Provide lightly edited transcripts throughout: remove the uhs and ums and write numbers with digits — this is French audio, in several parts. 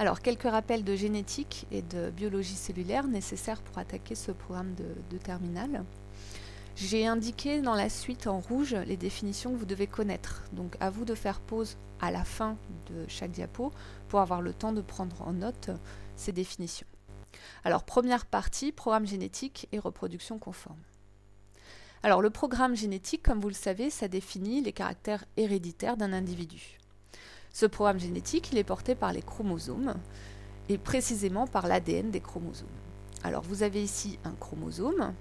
Alors, quelques rappels de génétique et de biologie cellulaire nécessaires pour attaquer ce programme de terminale. J'ai indiqué dans la suite en rouge les définitions que vous devez connaître. Donc, à vous de faire pause à la fin de chaque diapo pour avoir le temps de prendre en note ces définitions. Alors, première partie, programme génétique et reproduction conforme. Alors, le programme génétique, comme vous le savez, ça définit les caractères héréditaires d'un individu. Ce programme génétique, il est porté par les chromosomes et précisément par l'ADN des chromosomes. Alors, vous avez ici un chromosome.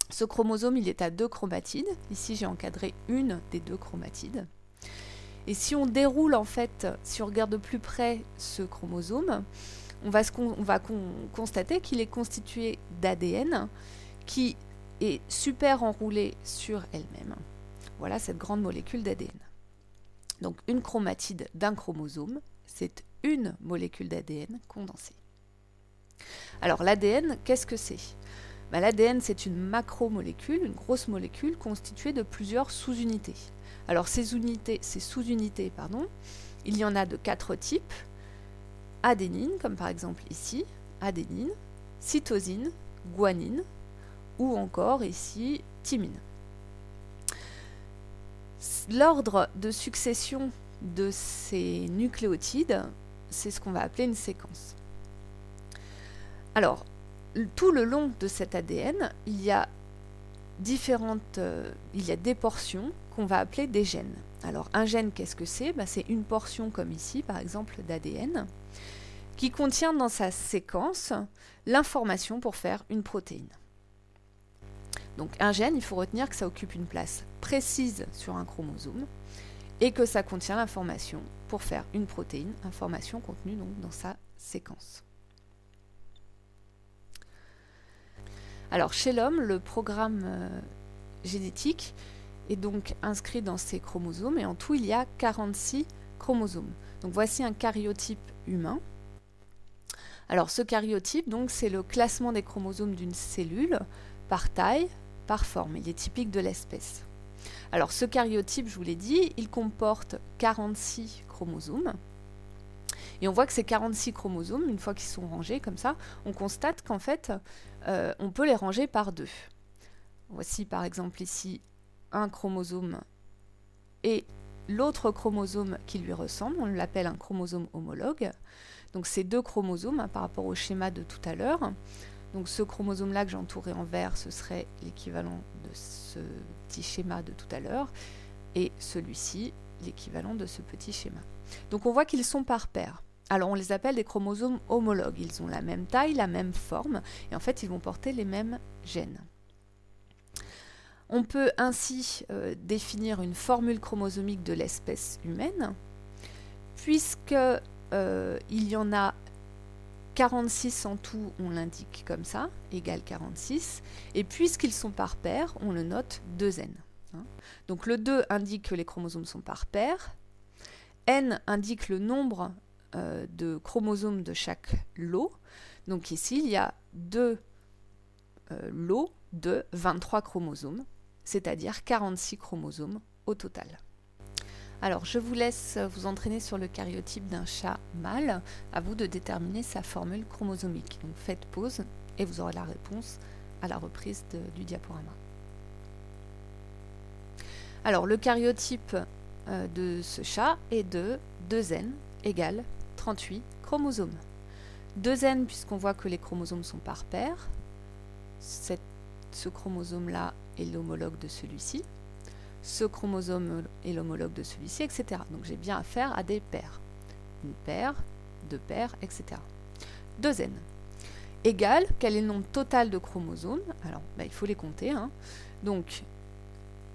Ce chromosome, il est à 2 chromatides. Ici, j'ai encadré une des 2 chromatides. Et si on déroule, en fait, si on regarde de plus près ce chromosome, on va constater qu'il est constitué d'ADN qui est super enroulé sur elle-même. Voilà cette grande molécule d'ADN. Donc une chromatide d'un chromosome, c'est une molécule d'ADN condensée. Alors l'ADN, qu'est-ce que c'est ? L'ADN, c'est une macromolécule, une grosse molécule constituée de plusieurs sous-unités. Alors ces sous-unités, il y en a de 4 types. Adénine, comme par exemple ici, adénine, cytosine, guanine, ou encore ici, thymine. L'ordre de succession de ces nucléotides, c'est ce qu'on va appeler une séquence. Alors, tout le long de cet ADN, il y a des portions qu'on va appeler des gènes. Alors, un gène, qu'est-ce que c'est ? C'est une portion, comme ici, par exemple, d'ADN, qui contient dans sa séquence l'information pour faire une protéine. Donc un gène, il faut retenir que ça occupe une place précise sur un chromosome et que ça contient l'information pour faire une protéine, information contenue donc dans sa séquence. Alors chez l'homme, le programme génétique est donc inscrit dans ces chromosomes et en tout il y a 46 chromosomes. Donc voici un karyotype humain. Alors ce karyotype, donc, c'est le classement des chromosomes d'une cellule par taille, par forme. Il est typique de l'espèce. Alors ce karyotype, je vous l'ai dit, il comporte 46 chromosomes. Et on voit que ces 46 chromosomes, une fois qu'ils sont rangés comme ça, on constate qu'en fait, on peut les ranger par 2. Voici par exemple ici un chromosome et l'autre chromosome qui lui ressemble, on l'appelle un chromosome homologue. Donc ces 2 chromosomes par rapport au schéma de tout à l'heure. Donc ce chromosome-là que j'ai entouré en vert, ce serait l'équivalent de ce petit schéma de tout à l'heure. Et celui-ci, l'équivalent de ce petit schéma. Donc on voit qu'ils sont par paires. Alors on les appelle des chromosomes homologues. Ils ont la même taille, la même forme. Et en fait, ils vont porter les mêmes gènes. On peut ainsi définir une formule chromosomique de l'espèce humaine, puisque il y en a 46 en tout, on l'indique comme ça, égale 46, et puisqu'ils sont par paire, on le note 2n. Donc le 2 indique que les chromosomes sont par paire, n indique le nombre de chromosomes de chaque lot, donc ici il y a 2 lots de 23 chromosomes, c'est-à-dire 46 chromosomes au total. Alors, je vous laisse vous entraîner sur le karyotype d'un chat mâle. À vous de déterminer sa formule chromosomique. Donc, faites pause et vous aurez la réponse à la reprise du diaporama. Alors, le karyotype de ce chat est de 2n égale 38 chromosomes. 2n puisqu'on voit que les chromosomes sont par paire. Ce chromosome-là est l'homologue de celui-ci. Ce chromosome est l'homologue de celui-ci, etc. Donc j'ai bien affaire à des paires. Une paire, 2 paires, etc. 2n égale, quel est le nombre total de chromosomes? Alors, il faut les compter. Donc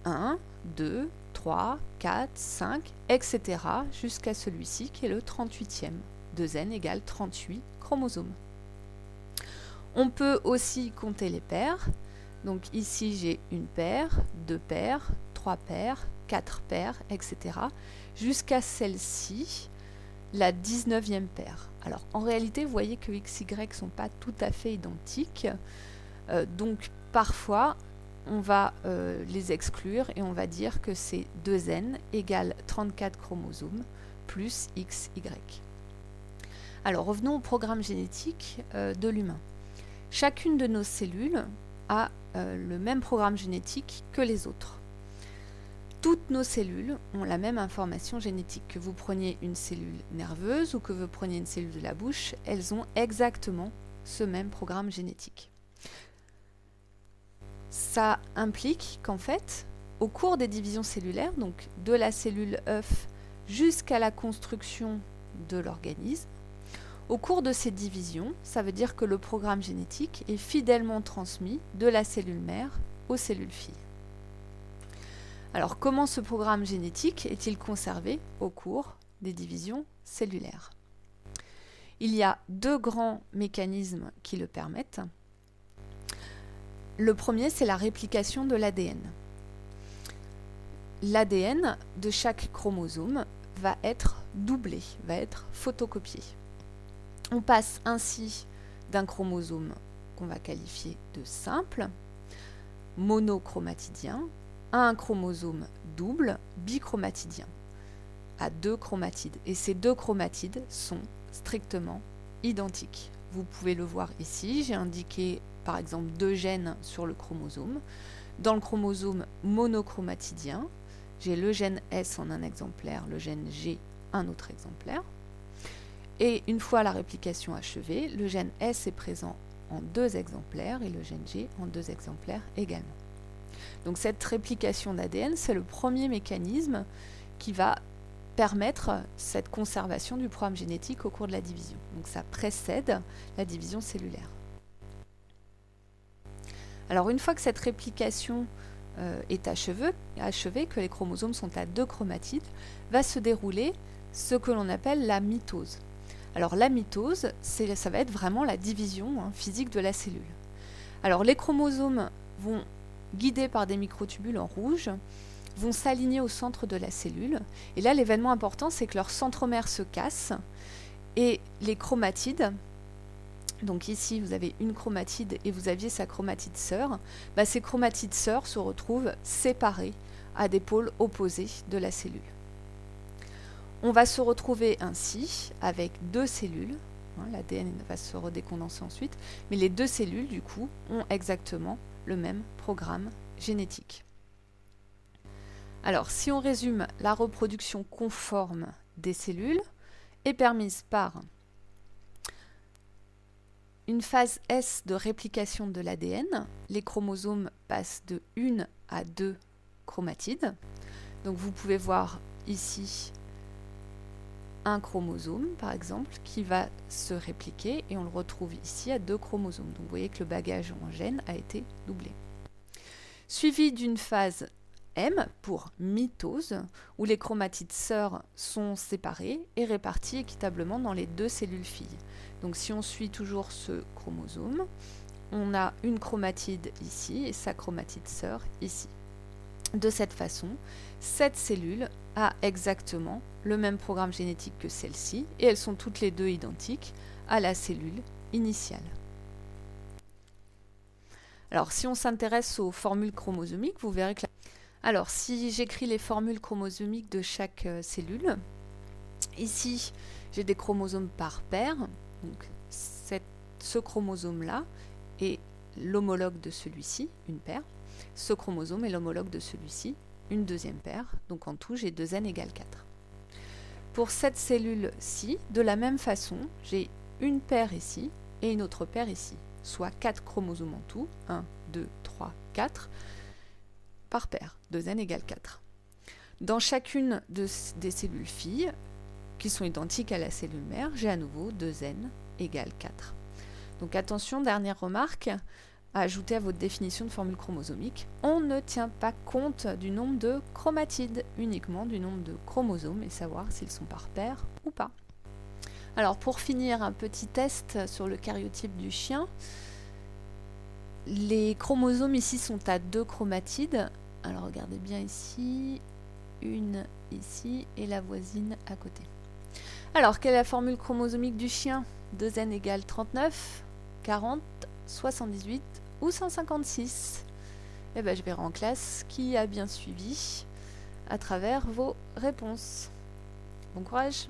1, 2, 3, 4, 5, etc. jusqu'à celui-ci qui est le 38e. 2n égale 38 chromosomes. On peut aussi compter les paires. Donc ici j'ai une paire, 2 paires, 3 paires, 4 paires, etc. jusqu'à celle-ci, la 19e paire. Alors en réalité, vous voyez que x, y ne sont pas tout à fait identiques. Donc parfois, on va les exclure et on va dire que c'est 2n égale 34 chromosomes plus x, y. Alors revenons au programme génétique de l'humain. Chacune de nos cellules a le même programme génétique que les autres. Toutes nos cellules ont la même information génétique. Que vous preniez une cellule nerveuse ou que vous preniez une cellule de la bouche, elles ont exactement ce même programme génétique. Ça implique qu'en fait, au cours des divisions cellulaires, donc de la cellule œuf jusqu'à la construction de l'organisme, au cours de ces divisions, ça veut dire que le programme génétique est fidèlement transmis de la cellule mère aux cellules filles. Alors, comment ce programme génétique est-il conservé au cours des divisions cellulaires? Il y a deux grands mécanismes qui le permettent. Le premier, c'est la réplication de l'ADN. L'ADN de chaque chromosome va être doublé, va être photocopié. On passe ainsi d'un chromosome qu'on va qualifier de simple, monochromatidien, à un chromosome double, bichromatidien, à 2 chromatides. Et ces 2 chromatides sont strictement identiques. Vous pouvez le voir ici, j'ai indiqué par exemple 2 gènes sur le chromosome. Dans le chromosome monochromatidien, j'ai le gène S en un exemplaire, le gène G un autre exemplaire. Et une fois la réplication achevée, le gène S est présent en 2 exemplaires et le gène G en 2 exemplaires également. Donc cette réplication d'ADN, c'est le premier mécanisme qui va permettre cette conservation du programme génétique au cours de la division. Donc ça précède la division cellulaire. Alors une fois que cette réplication est achevée, que les chromosomes sont à 2 chromatides, va se dérouler ce que l'on appelle la mitose. Alors la mitose, ça va être vraiment la division physique de la cellule. Alors les chromosomes vont, guidés par des microtubules en rouge, vont s'aligner au centre de la cellule. Et là, l'événement important, c'est que leur centromère se casse et les chromatides, donc ici vous avez une chromatide et vous aviez sa chromatide sœur, ces chromatides sœurs se retrouvent séparées à des pôles opposés de la cellule. On va se retrouver ainsi avec 2 cellules, l'ADN va se redécondenser ensuite, mais les 2 cellules du coup ont exactement le même programme génétique. Alors si on résume, la reproduction conforme des cellules est permise par une phase S de réplication de l'ADN. Les chromosomes passent de 1 à 2 chromatides. Donc vous pouvez voir ici un chromosome par exemple qui va se répliquer et on le retrouve ici à 2 chromosomes. Donc vous voyez que le bagage en gènes a été doublé. Suivi d'une phase M pour mitose, où les chromatides sœurs sont séparées et réparties équitablement dans les 2 cellules filles. Donc si on suit toujours ce chromosome, on a une chromatide ici et sa chromatide sœur ici. De cette façon, cette cellule a exactement le même programme génétique que celle-ci et elles sont toutes les 2 identiques à la cellule initiale. Alors si on s'intéresse aux formules chromosomiques, vous verrez que alors si j'écris les formules chromosomiques de chaque cellule, ici j'ai des chromosomes par paire, donc ce chromosome-là est l'homologue de celui-ci, une paire. Ce chromosome est l'homologue de celui-ci, une deuxième paire. Donc en tout, j'ai 2n égale 4. Pour cette cellule-ci, de la même façon, j'ai une paire ici et une autre paire ici, soit 4 chromosomes en tout, 1, 2, 3, 4, par paire, 2n égale 4. Dans chacune des cellules filles, qui sont identiques à la cellule mère, j'ai à nouveau 2n égale 4. Donc attention, dernière remarque, à ajouter à votre définition de formule chromosomique, on ne tient pas compte du nombre de chromatides, uniquement du nombre de chromosomes et savoir s'ils sont par paire ou pas. Alors pour finir, un petit test sur le karyotype du chien. Les chromosomes ici sont à 2 chromatides. Alors regardez bien ici, une ici et la voisine à côté. Alors quelle est la formule chromosomique du chien? 2n égale 39, 40, 78 ou 156? Eh bien, je verrai en classe qui a bien suivi à travers vos réponses. Bon courage!